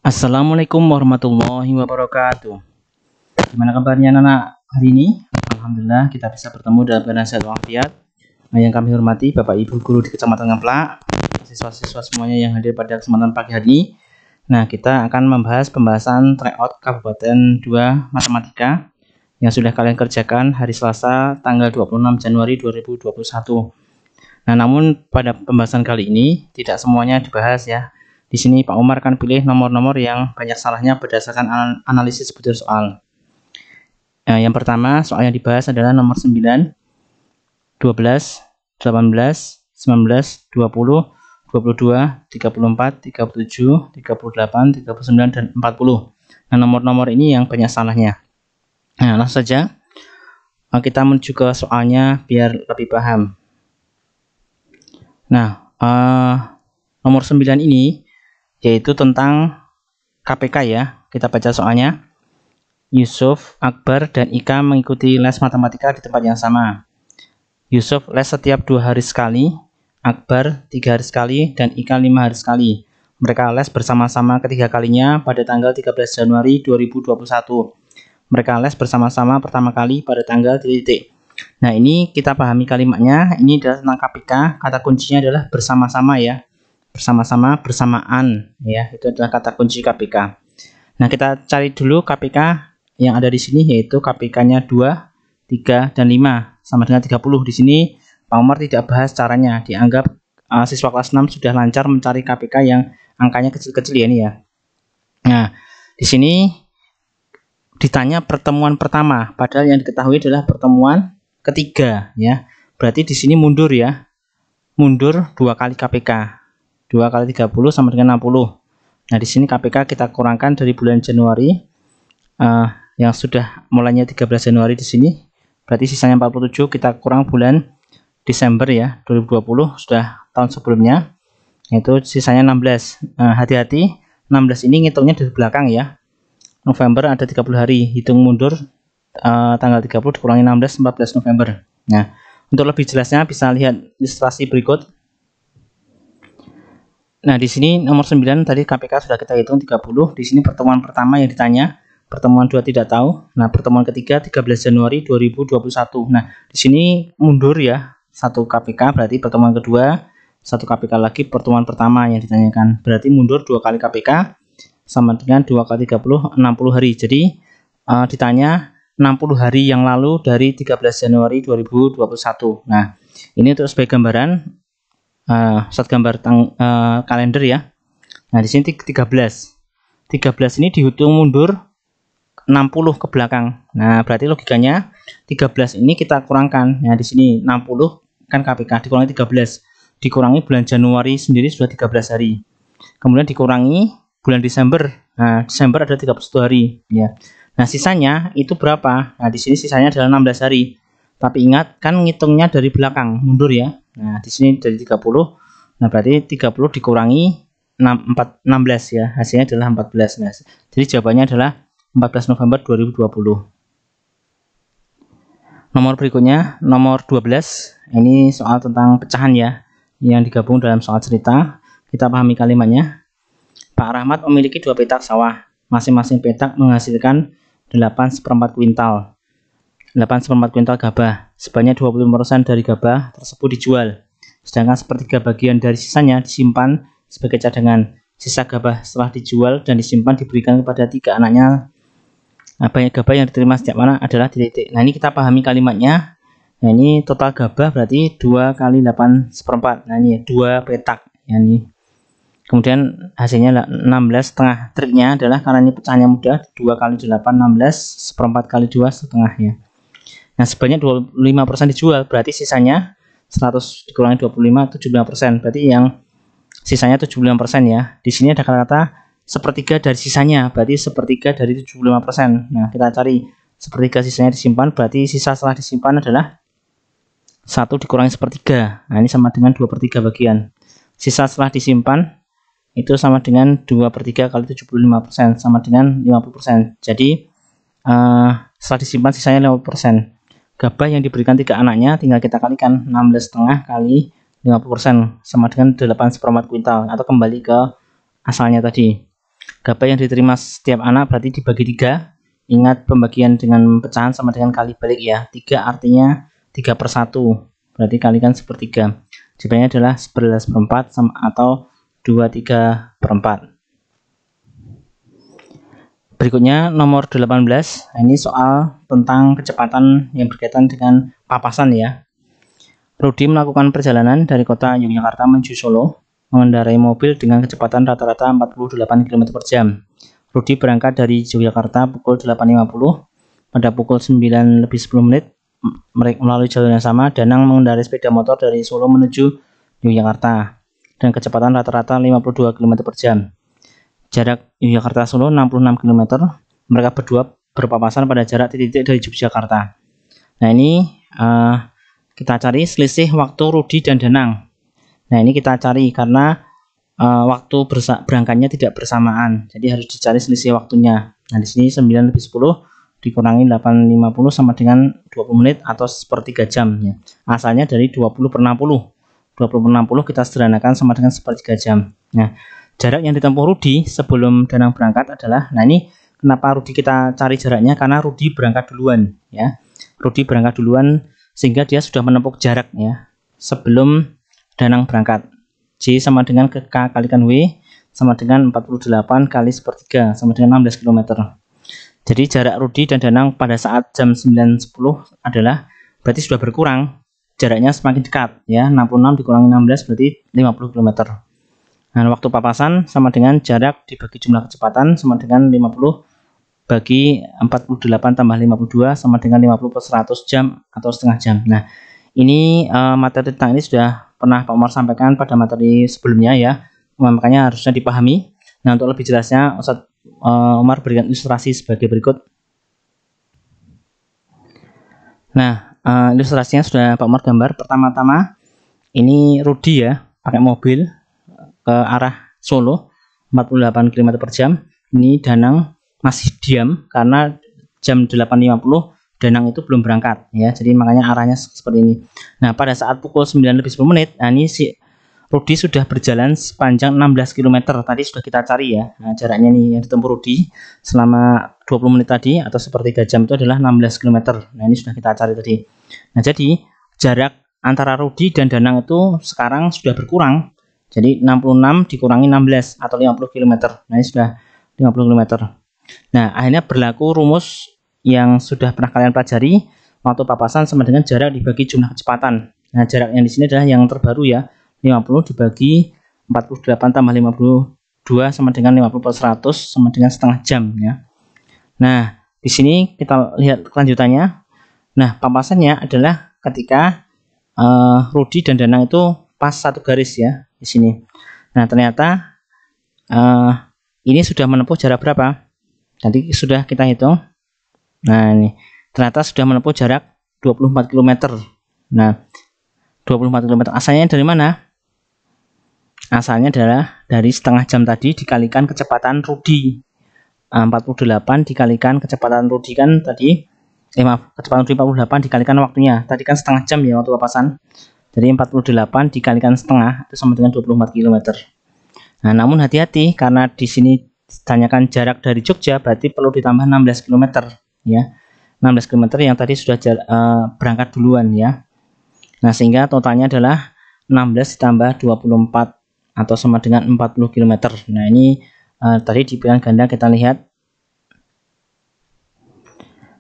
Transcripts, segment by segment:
Assalamualaikum warahmatullahi wabarakatuh. Gimana kabarnya anak hari ini? Alhamdulillah kita bisa bertemu dalam keadaan sehat walafiat. Yang kami hormati Bapak Ibu guru di Kecamatan Ngeplak, siswa-siswa semuanya yang hadir pada kesempatan pagi hari ini. Nah, kita akan membahas pembahasan tryout Kabupaten 2 Matematika yang sudah kalian kerjakan hari Selasa tanggal 26 Januari 2021. Nah, namun pada pembahasan kali ini tidak semuanya dibahas ya. Di sini Pak Umar akan pilih nomor-nomor yang banyak salahnya berdasarkan analisis butir soal. Yang pertama, soal yang dibahas adalah nomor 9, 12, 18, 19, 20, 22, 34, 37, 38, 39, dan 40. Nah, nomor-nomor ini yang banyak salahnya. Nah, langsung saja kita menuju ke soalnya biar lebih paham. Nah, nomor 9 ini yaitu tentang KPK ya. Kita baca soalnya. Yusuf, Akbar, dan Ika mengikuti les matematika di tempat yang sama. Yusuf les setiap 2 hari sekali, Akbar 3 hari sekali, dan Ika 5 hari sekali. Mereka les bersama-sama ketiga kalinya pada tanggal 13 Januari 2021. Mereka les bersama-sama pertama kali pada tanggal titik. Nah, ini kita pahami kalimatnya. Ini adalah tentang KPK. Kata kuncinya adalah bersama-sama ya. Bersama-sama, bersamaan ya. Itu adalah kata kunci KPK. Nah, kita cari dulu KPK yang ada di sini, yaitu KPK-nya 2, 3, dan 5 sama dengan 30. Di sini Pak Umar tidak bahas caranya. Dianggap siswa kelas 6 sudah lancar mencari KPK yang angkanya kecil-kecil ya ini ya. Nah, di sini ditanya pertemuan pertama, padahal yang diketahui adalah pertemuan ketiga ya. Berarti di sini mundur ya. Mundur 2 kali KPK. 2 kali 30 sama dengan 60. Nah, di sini KPK kita kurangkan dari bulan Januari yang sudah mulainya 13 Januari di sini. Berarti sisanya 47, kita kurang bulan Desember ya, 2020 sudah tahun sebelumnya. Itu sisanya 16. Hati-hati, 16 ini ngitungnya dari belakang ya. November ada 30 hari, hitung mundur tanggal 30 dikurangi 16, 14 November. Nah, untuk lebih jelasnya bisa lihat ilustrasi berikut. Nah, di sini nomor 9 tadi KPK sudah kita hitung 30. Di sini pertemuan pertama yang ditanya, pertemuan 2 tidak tahu. Nah, pertemuan ketiga 13 Januari 2021. Nah, di sini mundur ya, 1 KPK berarti pertemuan kedua, 1 KPK lagi pertemuan pertama yang ditanyakan. Berarti mundur 2 kali KPK sama dengan 2 kali 30, 60 hari. Jadi ditanya 60 hari yang lalu dari 13 Januari 2021. Nah, ini untuk sebagai gambaran, saat gambar kalender ya. Nah, di sini 13 ini dihitung mundur 60 ke belakang. Nah, berarti logikanya 13 ini kita kurangkan. Nah, di sini 60 kan KPK dikurangi 13. Dikurangi bulan Januari sendiri sudah 13 hari. Kemudian dikurangi bulan Desember. Nah, Desember ada 31 hari ya. Nah, sisanya itu berapa? Nah, di sini sisanya adalah 16 hari. Tapi ingat kan ngitungnya dari belakang, mundur ya. Nah, di sini dari 30. Nah, berarti 30 dikurangi 16 ya. Hasilnya adalah 14. Nah, jadi jawabannya adalah 14 November 2020. Nomor berikutnya, nomor 12. Ini soal tentang pecahan ya, yang digabung dalam soal cerita. Kita pahami kalimatnya. Pak Rahmat memiliki 2 petak sawah. Masing-masing petak menghasilkan 8/4 kuintal. 8/4 kuintal gabah. Sebanyak 25% dari gabah tersebut dijual. Sedangkan sepertiga bagian dari sisanya disimpan sebagai cadangan. Sisa gabah setelah dijual dan disimpan diberikan kepada 3 anaknya. Banyak gabah yang diterima setiap anak adalah titik. Nah, ini kita pahami kalimatnya. Nah, ini total gabah berarti 2 kali 8/4. Nah, ini 2 petak. Ya, ini. Kemudian hasilnya 16,5. Triknya adalah karena ini pecahannya mudah, 2 kali 8, 16, 1/4 kali 2, setengah ya. Nah, sebanyak 25% dijual, berarti sisanya 100 dikurangi 25, 75%. Berarti yang sisanya 75% ya. Di sini ada kata-kata sepertiga dari sisanya, berarti sepertiga dari 75%. Nah, kita cari sepertiga sisanya disimpan, berarti sisa setelah disimpan adalah 1 dikurangi sepertiga. Nah, ini sama dengan 2/3 bagian. Sisa setelah disimpan itu sama dengan 2/3 kali 75%, sama dengan 50%. Jadi setelah disimpan sisanya 50%. Gabah yang diberikan 3 anaknya tinggal kita kalikan 16,5 kali 50% sama dengan 8/4 kuintal, atau kembali ke asalnya tadi. Gabah yang diterima setiap anak berarti dibagi 3. Ingat pembagian dengan pecahan sama dengan kali balik ya. 3 artinya 3/1. Berarti kalikan 1/3. Jawabannya adalah 11/4 atau 23/4. Berikutnya nomor 18. Ini soal tentang kecepatan yang berkaitan dengan papasan ya. Rudi melakukan perjalanan dari kota Yogyakarta menuju Solo mengendarai mobil dengan kecepatan rata-rata 48 km per jam. Rudi berangkat dari Yogyakarta pukul 8.50. Pada pukul 9:10 melalui jalur yang sama, Danang mengendarai sepeda motor dari Solo menuju Yogyakarta dan kecepatan rata-rata 52 km per jam. Jarak Yogyakarta-Solo 66 km. Mereka berdua berpapasan pada jarak titik-titik dari Yogyakarta. Nah ini kita cari selisih waktu Rudi dan Danang. Nah ini kita cari karena waktu berangkatnya tidak bersamaan, jadi harus dicari selisih waktunya. Nah di sini 9:10 dikurangi 8.50 sama dengan 20 menit atau 1/3 jam ya. Asalnya dari 20/60. 20/60 kita sederhanakan sama dengan 1/3 jam. Nah, jarak yang ditempuh Rudi sebelum Danang berangkat adalah, nah ini kenapa Rudi kita cari jaraknya, karena Rudi berangkat duluan ya. Rudi berangkat duluan sehingga dia sudah menempuh jarak ya sebelum Danang berangkat. J sama dengan K kalikan W sama dengan 48 kali 1/3 sama dengan 16 km. Jadi jarak Rudi dan Danang pada saat jam 9.10 adalah berarti sudah berkurang, jaraknya semakin dekat ya. 66 dikurangi 16 berarti 50 km. Nah, waktu papasan sama dengan jarak dibagi jumlah kecepatan sama dengan 50 bagi 48 tambah 52 sama dengan 50/100 jam atau setengah jam. Nah, ini materi tentang ini sudah pernah Pak Umar sampaikan pada materi sebelumnya ya, makanya harusnya dipahami. Nah, untuk lebih jelasnya Ustadz Umar berikan ilustrasi sebagai berikut. Nah, ilustrasinya sudah Pak Umar gambar. Pertama-tama ini Rudi ya, pakai mobil ke arah Solo 48 km per jam. Ini Danang masih diam karena jam 8.50 Danang itu belum berangkat ya, jadi makanya arahnya seperti ini. Nah, pada saat pukul 9:10, nah ini si Rudi sudah berjalan sepanjang 16 km tadi sudah kita cari ya. Nah, jaraknya nih yang ditempuh Rudi selama 20 menit tadi atau 1/3 jam itu adalah 16 km. Nah, ini sudah kita cari tadi. Nah, jadi jarak antara Rudi dan Danang itu sekarang sudah berkurang. Jadi 66 dikurangi 16 atau 50 km. Nah, ini sudah 50 km. Nah, akhirnya berlaku rumus yang sudah pernah kalian pelajari, waktu papasan sama dengan jarak dibagi jumlah kecepatan. Nah, jarak yang di sini adalah yang terbaru ya. 50 dibagi 48 tambah 52 sama dengan 50/100 sama dengan setengah jam ya. Nah, di sini kita lihat kelanjutannya. Nah, papasannya adalah ketika Rudi dan Danang itu pas satu garis ya di sini. Nah, ternyata ini sudah menempuh jarak berapa? Tadi sudah kita hitung. Nah, ini ternyata sudah menempuh jarak 24 km. Nah, 24 km asalnya dari mana? Asalnya adalah dari setengah jam tadi dikalikan kecepatan Rudi. 48 dikalikan kecepatan Rudi kan tadi, kecepatan Rudi 48 dikalikan waktunya. Tadi kan setengah jam ya waktu papasan. Jadi 48 dikalikan setengah itu sama dengan 24 km. Nah, namun hati-hati karena di sini ditanyakan jarak dari Jogja, berarti perlu ditambah 16 km ya. 16 km yang tadi sudah berangkat duluan ya. Nah, sehingga totalnya adalah 16 ditambah 24 atau sama dengan 40 km. Nah, ini tadi di pilihan ganda kita lihat.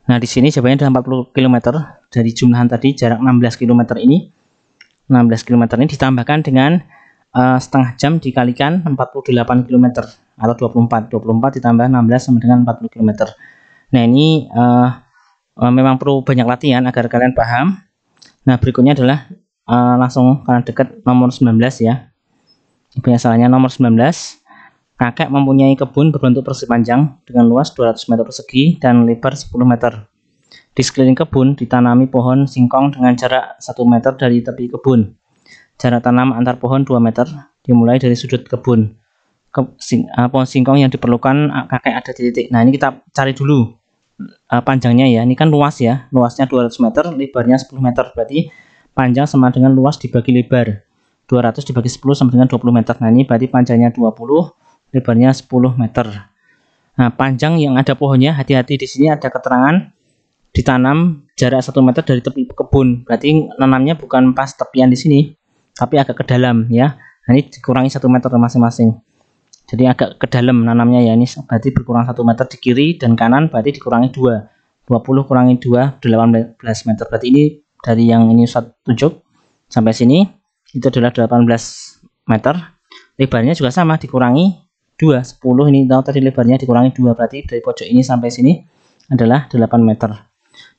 Nah, di sini jawabannya adalah 40 km dari jumlahan tadi jarak 16 km ini. 16 km ini ditambahkan dengan setengah jam dikalikan 48 km atau 24 ditambah 16 sama dengan 40 km. Nah, ini memang perlu banyak latihan agar kalian paham. Nah, berikutnya adalah langsung karena dekat nomor 19 ya. Biasanya nomor 19. Kakek mempunyai kebun berbentuk persegi panjang dengan luas 200 meter persegi dan lebar 10 meter. Di sekeliling kebun ditanami pohon singkong dengan jarak 1 meter dari tepi kebun. Jarak tanam antar pohon 2 meter dimulai dari sudut kebun. Pohon singkong yang diperlukan kakek ada di titik. Nah, ini kita cari dulu panjangnya ya. Ini kan luas ya. Luasnya 200 meter, lebarnya 10 meter. Berarti panjang sama dengan luas dibagi lebar. 200 dibagi 10 sama dengan 20 meter. Nah, ini berarti panjangnya 20, lebarnya 10 meter. Nah, panjang yang ada pohonnya, hati-hati di sini ada keterangan ditanam jarak 1 meter dari tepi kebun. Berarti nanamnya bukan pas tepian di sini, tapi agak ke dalam ya. Nah, ini dikurangi 1 meter masing-masing. Jadi agak ke dalam nanamnya ya. Ini berarti berkurang 1 meter di kiri dan kanan, berarti dikurangi 2. 20 kurangi 2, 18 meter. Berarti ini dari yang ini Ustaz tunjuk sampai sini itu adalah 18 meter. Lebarnya juga sama, dikurangi 2, 10 ini tahu tadi lebarnya dikurangi 2, berarti dari pojok ini sampai sini adalah 8 meter.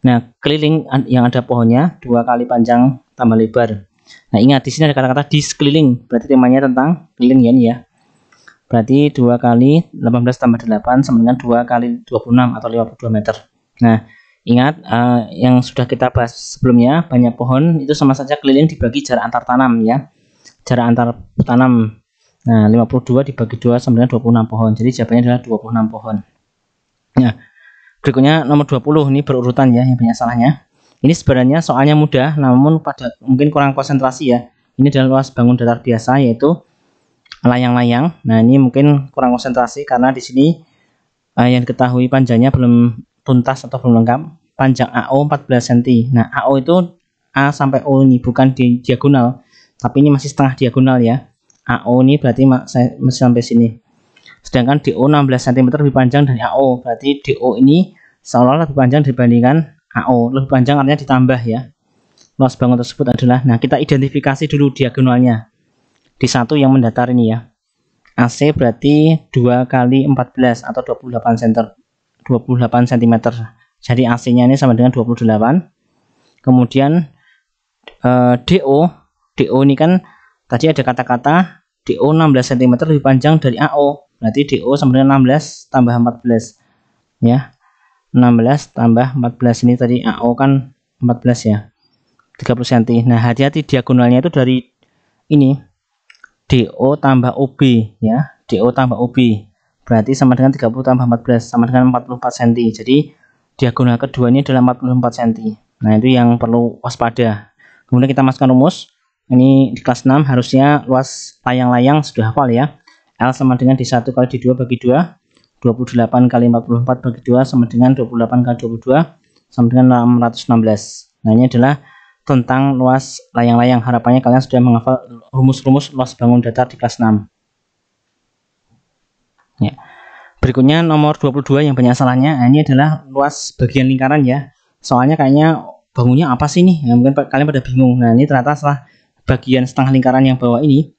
Nah, keliling yang ada pohonnya 2 kali panjang tambah lebar. Nah, ingat di sini ada kata-kata di sekeliling, berarti temanya tentang keliling ya ini ya. Berarti 2 kali 18 tambah 8 sama dengan 2 kali 26 atau 52 meter. Nah, ingat yang sudah kita bahas sebelumnya, banyak pohon itu sama saja keliling dibagi jarak antar tanam ya. Jarak antar tanam. Nah, 52 dibagi 2 sama dengan 26 pohon. Jadi jawabannya adalah 26 pohon. Nah, berikutnya nomor 20 ini berurutan ya, yang banyak salahnya. Ini sebenarnya soalnya mudah, namun pada mungkin kurang konsentrasi ya. Ini adalah luas bangun datar biasa, yaitu layang-layang. Nah, ini mungkin kurang konsentrasi karena di sini yang diketahui panjangnya belum tuntas atau belum lengkap. Panjang AO 14 cm. Nah, AO itu A sampai O ini bukan di diagonal, tapi ini masih setengah diagonal ya. AO ini berarti masih sampai sini. Sedangkan DO 16 cm lebih panjang dari AO. Berarti DO ini seolah lebih panjang dibandingkan AO. Lebih panjang artinya ditambah ya. Luas bangun tersebut adalah, nah kita identifikasi dulu diagonalnya. Di satu yang mendatar ini ya. AC berarti 2 kali 14 atau 28 cm. Jadi AC-nya ini sama dengan 28. Kemudian DO ini kan tadi ada kata-kata DO 16 cm lebih panjang dari AO. Berarti DO sama dengan 16 tambah 14 ya. 16 tambah 14 ini tadi AO kan 14 ya. 30 cm. Nah, hati-hati diagonalnya itu dari ini DO tambah OB ya. DO tambah OB berarti sama dengan 30 tambah 14 sama dengan 44 cm. Jadi diagonal kedua ini adalah 44 cm. Nah, itu yang perlu waspada. Kemudian kita masukkan rumus. Ini di kelas 6 harusnya luas layang-layang sudah hafal ya. L sama dengan D1 kali D2 bagi 2. 28 kali 44 bagi 2 sama dengan 28 kali 22 sama dengan 616. Nah, ini adalah tentang luas layang-layang. Harapannya kalian sudah menghafal rumus-rumus luas bangun datar di kelas 6. Ya. Berikutnya nomor 22 yang banyak salahnya. Nah, ini adalah luas bagian lingkaran ya. Soalnya kayaknya bangunnya apa sih nih? Ya, mungkin kalian pada bingung. Nah, ini ternyata setelah bagian setengah lingkaran yang bawah ini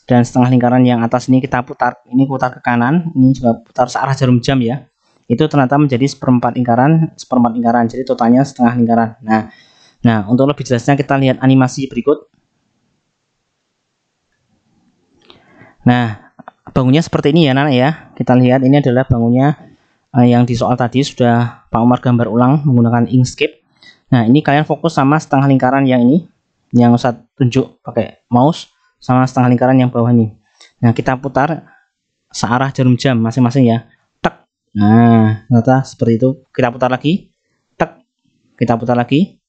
dan setengah lingkaran yang atas ini kita putar. Ini putar ke kanan, ini juga putar searah jarum jam ya. Itu ternyata menjadi seperempat lingkaran. Jadi totalnya setengah lingkaran. Nah, untuk lebih jelasnya kita lihat animasi berikut. Nah, bangunnya seperti ini ya, Nana ya. Kita lihat ini adalah bangunnya yang di soal tadi sudah Pak Umar gambar ulang menggunakan Inkscape. Nah, ini kalian fokus sama setengah lingkaran yang ini, yang Ustaz tunjuk pakai mouse, sama setengah lingkaran yang bawah ini. Nah, kita putar searah jarum jam masing-masing ya. Tek. Nah, ternyata seperti itu. Kita putar lagi. Tek. Kita putar lagi.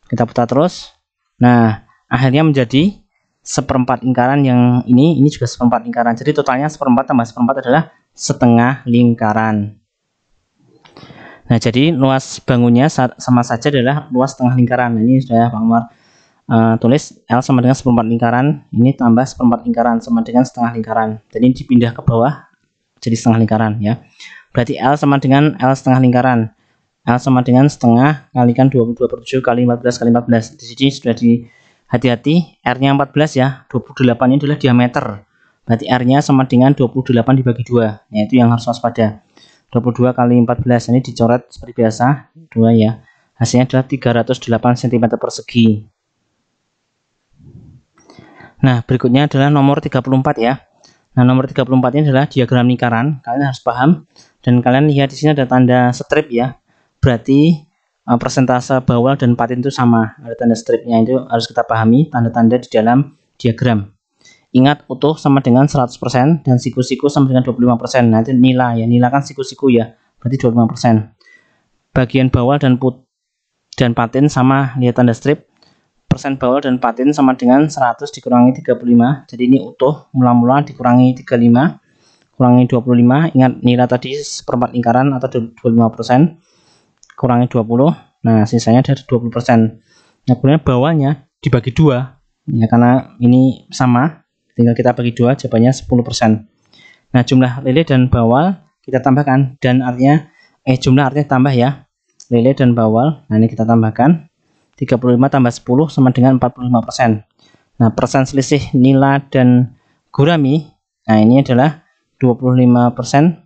Kita putar terus. Nah, akhirnya menjadi seperempat lingkaran yang ini juga seperempat lingkaran. Jadi totalnya seperempat tambah seperempat adalah setengah lingkaran. Nah, jadi luas bangunnya sama saja adalah luas setengah lingkaran. Nah, ini sudah Pak Umar tulis L sama dengan seperempat lingkaran. Ini tambah seperempat lingkaran sama dengan setengah lingkaran. Jadi ini dipindah ke bawah jadi setengah lingkaran ya. Berarti L sama dengan L setengah lingkaran. L sama dengan setengah kalikan 22 per 7 kali 14 kali 14. Di sini sudah di hati-hati R-nya 14 ya. 28 ini adalah diameter. Berarti R-nya sama dengan 28 dibagi 2. Nah, itu yang harus waspada. 22 kali 14 ini dicoret seperti biasa 2 ya. Hasilnya adalah 308 cm persegi. Nah, berikutnya adalah nomor 34 ya. Nah, nomor 34 ini adalah diagram lingkaran. Kalian harus paham dan kalian lihat di sini ada tanda strip ya. Berarti persentase bawal dan patin itu sama. Ada tanda stripnya, itu harus kita pahami tanda-tanda di dalam diagram. Ingat, utuh sama dengan 100% dan siku-siku sama dengan 25%. Nah, itu nila ya. Nila kan siku-siku ya. Berarti 25%. Bagian bawal dan patin sama, lihat tanda strip. Persen bawal dan patin sama dengan 100 dikurangi 35. Jadi ini utuh, mula-mula dikurangi 35. kurangi 25. Ingat nilai tadi seperempat lingkaran atau 25%, kurangi 20. Nah, sisanya dari 20%. Nah, kemudian bawahnya dibagi 2. Ya, karena ini sama, tinggal kita bagi 2, jawabannya 10%. Nah, jumlah lele dan bawal kita tambahkan, dan artinya jumlah artinya tambah ya. Lele dan bawal. Nah, ini kita tambahkan. 35 tambah 10 sama dengan 45%. Nah, persen selisih nila dan gurami. Nah, ini adalah 25%.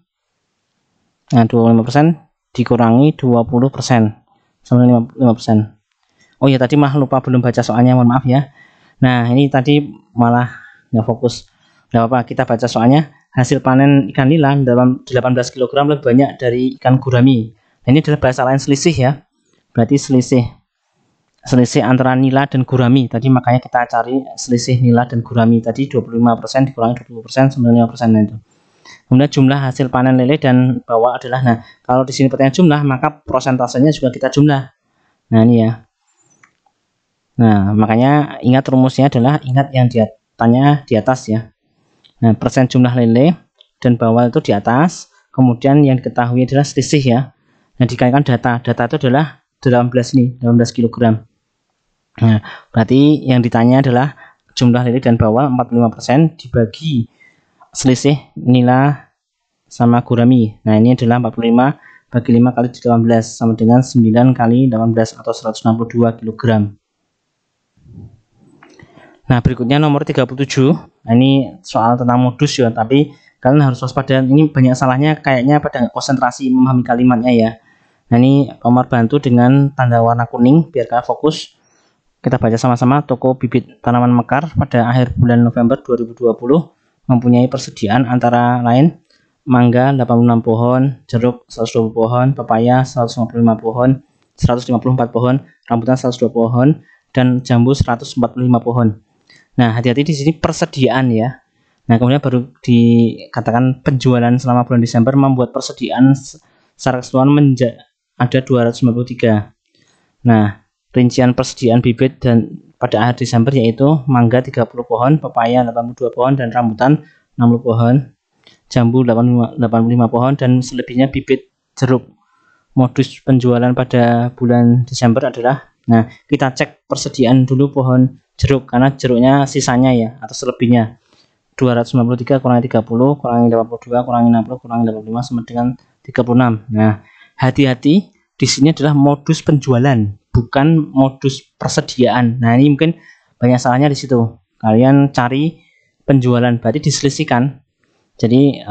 Nah, 25% dikurangi 20% sama 5%. Oh ya, tadi mah lupa belum baca soalnya, mohon maaf ya. Nah, ini tadi malah nggak fokus. Nggak apa-apa, kita baca soalnya. Hasil panen ikan nila dalam 18 kg lebih banyak dari ikan gurami. Nah, ini adalah bahasa lain selisih ya. Berarti selisih antara nila dan gurami. Tadi makanya kita cari selisih nila dan gurami. Tadi 25% dikurangi 20% sama 5%. Nah, itu. Kemudian jumlah hasil panen lele dan bawal adalah, nah kalau di sini pertanyaan jumlah, maka prosentasenya juga kita jumlah. Nah, ini ya. Nah, makanya ingat rumusnya adalah ingat yang tanya di atas ya. Nah, persen jumlah lele dan bawal itu di atas, kemudian yang diketahui adalah selisih ya. Nah, dikalikan data itu adalah 18 nih, 18 kg. Nah, berarti yang ditanya adalah jumlah lele dan bawal 45% dibagi selisih nila sama gurami. Nah, ini adalah 45 bagi 5 kali 18 sama dengan 9 kali 18 atau 162 kg. Nah, berikutnya nomor 37. Nah, ini soal tentang modus ya, tapi kalian harus waspada. Ini banyak salahnya, kayaknya pada nggak konsentrasi memahami kalimatnya ya. Nah, ini Omar bantu dengan tanda warna kuning biar kalian fokus. Kita baca sama-sama. Toko bibit tanaman mekar pada akhir bulan November 2020 mempunyai persediaan antara lain mangga 86 pohon, jeruk 120 pohon, pepaya 155 pohon, 154 pohon, rambutan 102 pohon, dan jambu 145 pohon. Nah, hati-hati di sini persediaan ya. Nah, kemudian baru dikatakan penjualan selama bulan Desember membuat persediaan secara keseluruhan ada 293. Nah, rincian persediaan bibit dan pada akhir Desember yaitu mangga 30 pohon, pepaya 82 pohon, dan rambutan 60 pohon, jambu 85 pohon, dan selebihnya bibit jeruk. Modus penjualan pada bulan Desember adalah, nah kita cek persediaan dulu pohon jeruk, karena jeruknya sisanya ya atau selebihnya 293 kurangi 30 kurangi 82 kurangi 60 kurangi 85 sama dengan 36. Nah, hati-hati di sini adalah modus penjualan, bukan modus persediaan. Nah, ini mungkin banyak salahnya di situ. Kalian cari penjualan berarti diselisihkan. Jadi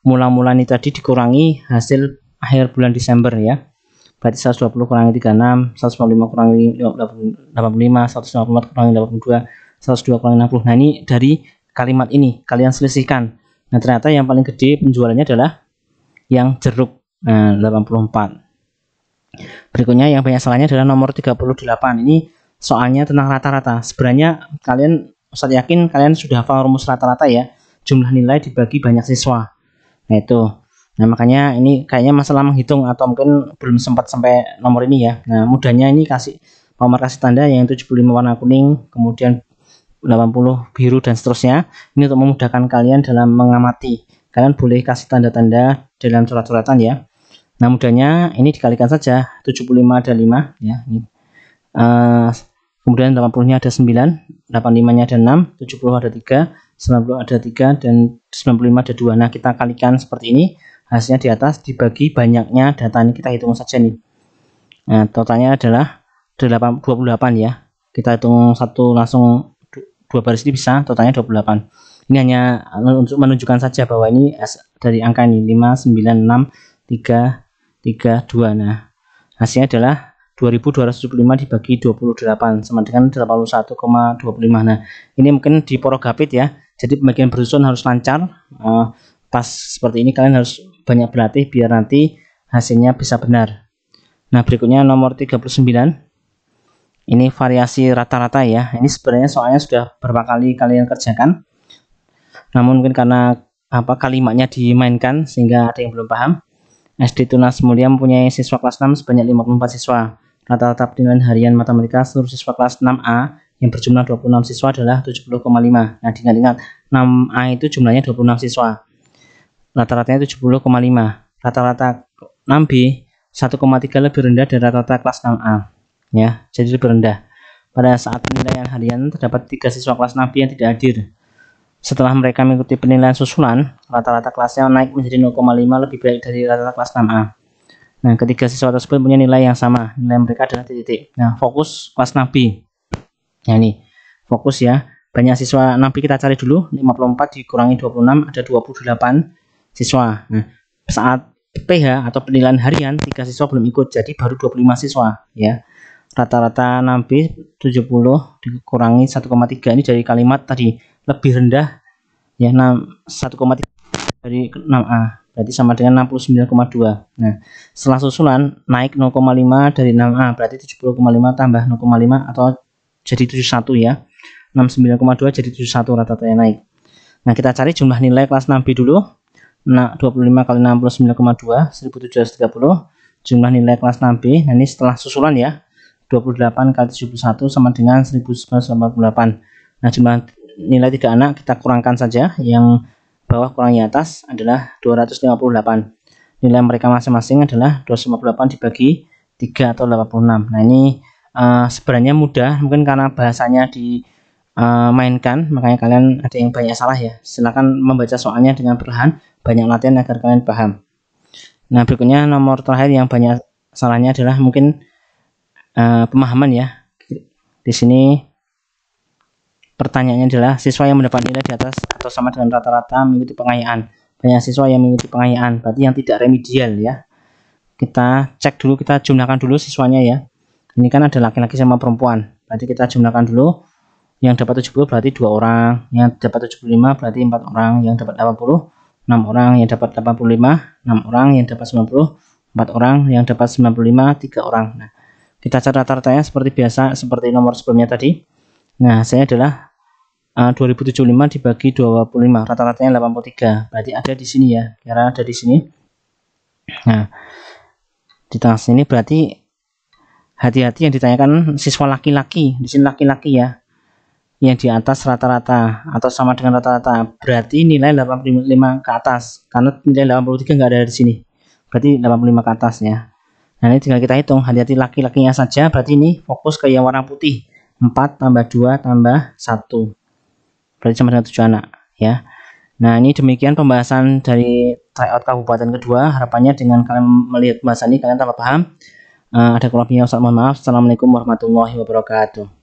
mula-mula ini tadi dikurangi hasil akhir bulan Desember ya. Berarti 120 kurangi 36, 145 kurangi 85, 154 kurangi 82, 102 kurangi 60. Nah, ini dari kalimat ini kalian selisihkan. Nah, ternyata yang paling gede penjualannya adalah yang jeruk. Nah, 84. Berikutnya yang banyak salahnya adalah nomor 38. Ini soalnya tentang rata-rata. Sebenarnya kalian, Ustaz yakin kalian sudah hafal rumus rata-rata ya. Jumlah nilai dibagi banyak siswa. Nah, itu. Nah, makanya ini kayaknya masalah menghitung atau mungkin belum sempat sampai nomor ini ya. Nah, mudahnya ini Omar kasih tanda yang 75 warna kuning, kemudian 80 biru dan seterusnya. Ini untuk memudahkan kalian dalam mengamati. Kalian boleh kasih tanda-tanda dalam coret-coretan ya. Nah, mudahnya ini dikalikan saja. 75 ada 5 ya. Kemudian 80-nya ada 9, 85-nya ada 6, 70 ada 3, 90 ada 3, dan 95 ada 2. Nah, kita kalikan seperti ini. Hasilnya di atas dibagi banyaknya data, ini kita hitung saja nih. Nah, totalnya adalah 28 ya. Kita hitung satu langsung 2 baris ini bisa, totalnya 28. Ini hanya untuk menunjukkan saja bahwa ini dari angka ini 5, 9, 6, 3, 3, 2. Nah, hasilnya adalah 2275 dibagi 28 sama dengan 81,25. Nah, ini mungkin di porogapit ya. Jadi pembagian bersusun harus lancar. Pas seperti ini kalian harus banyak berlatih biar nanti hasilnya bisa benar. Nah, berikutnya nomor 39. Ini variasi rata-rata ya. Ini sebenarnya soalnya sudah berapa kali kalian kerjakan. Namun mungkin karena kalimatnya dimainkan sehingga ada yang belum paham. SD Tunas Mulia mempunyai siswa kelas 6 sebanyak 54 siswa. Rata-rata penilaian harian matematika seluruh siswa kelas 6A yang berjumlah 26 siswa adalah 70,5. Nah, diingat-ingat 6A itu jumlahnya 26 siswa. rata-ratanya 70,5. Rata-rata 6B 1,3 lebih rendah dari rata-rata kelas 6A ya, jadi lebih rendah. Pada saat penilaian harian terdapat 3 siswa kelas 6B yang tidak hadir. Setelah mereka mengikuti penilaian susulan, rata-rata kelasnya naik menjadi 0,5 lebih baik dari rata-rata kelas 6A. Nah, ketiga siswa tersebut punya nilai yang sama. Nilai mereka adalah titik. Nah, fokus kelas 6B. Nah, ini fokus ya. Banyak siswa 6B kita cari dulu. 54 dikurangi 26 ada 28 siswa. Nah, saat PH atau penilaian harian 3 siswa belum ikut, jadi baru 25 siswa ya. Rata-rata 6B 70 dikurangi 1,3 ini dari kalimat tadi lebih rendah ya, 1,3 dari 6A berarti sama dengan 69,2. Nah, setelah susulan naik 0,5 dari 6A berarti 70,5 tambah 0,5 atau jadi 71 ya. 69,2 jadi 71 rata-ratanya naik. Nah, kita cari jumlah nilai kelas 6B dulu. Nah, 25 kali 69,2 1730 jumlah nilai kelas 6B. Nah, ini setelah susulan ya. 28 kali 71 sama dengan 1988. Nah, jumlah nilai 3 anak kita kurangkan saja, yang bawah kurangi atas adalah 258. Nilai mereka masing-masing adalah 258 dibagi 3 atau 86. Nah, ini sebenarnya mudah, mungkin karena bahasanya dimainkan makanya kalian ada yang banyak salah ya. Silakan membaca soalnya dengan perlahan, banyak latihan agar kalian paham. Nah, berikutnya nomor terakhir yang banyak salahnya adalah mungkin pemahaman ya. Di sini pertanyaannya adalah siswa yang mendapat nilai di atas atau sama dengan rata-rata mengikuti pengayaan. Banyak siswa yang mengikuti pengayaan, berarti yang tidak remedial ya. Kita cek dulu, kita jumlahkan dulu siswanya ya. Ini kan ada laki-laki sama perempuan, berarti kita jumlahkan dulu. Yang dapat 70 berarti 2 orang, yang dapat 75 berarti 4 orang, yang dapat 80 6 orang, yang dapat 85 6 orang, yang dapat 90 4 orang, yang dapat 95 3 orang. Nah, kita cari rata-ratanya seperti biasa, seperti nomor sebelumnya tadi. Nah, saya adalah 2075 dibagi 25, rata-ratanya 83. Berarti ada di sini ya, kira ada di sini. Nah, di tengah sini berarti hati-hati yang ditanyakan siswa laki-laki. Di sini laki-laki ya. Yang di atas rata-rata atau sama dengan rata-rata. Berarti nilai 85 ke atas. Karena nilai 83 nggak ada di sini. Berarti 85 ke atas ya. Nah, ini tinggal kita hitung, hati-hati laki-lakinya saja, berarti ini fokus ke yang warna putih. 4 tambah 2 tambah 1. Berarti sama dengan 7 anak ya. Nah, ini demikian pembahasan dari tryout kabupaten kedua. Harapannya dengan kalian melihat pembahasan ini kalian tambah paham. Ada kurang lebihnya, mohon maaf. Assalamualaikum warahmatullahi wabarakatuh.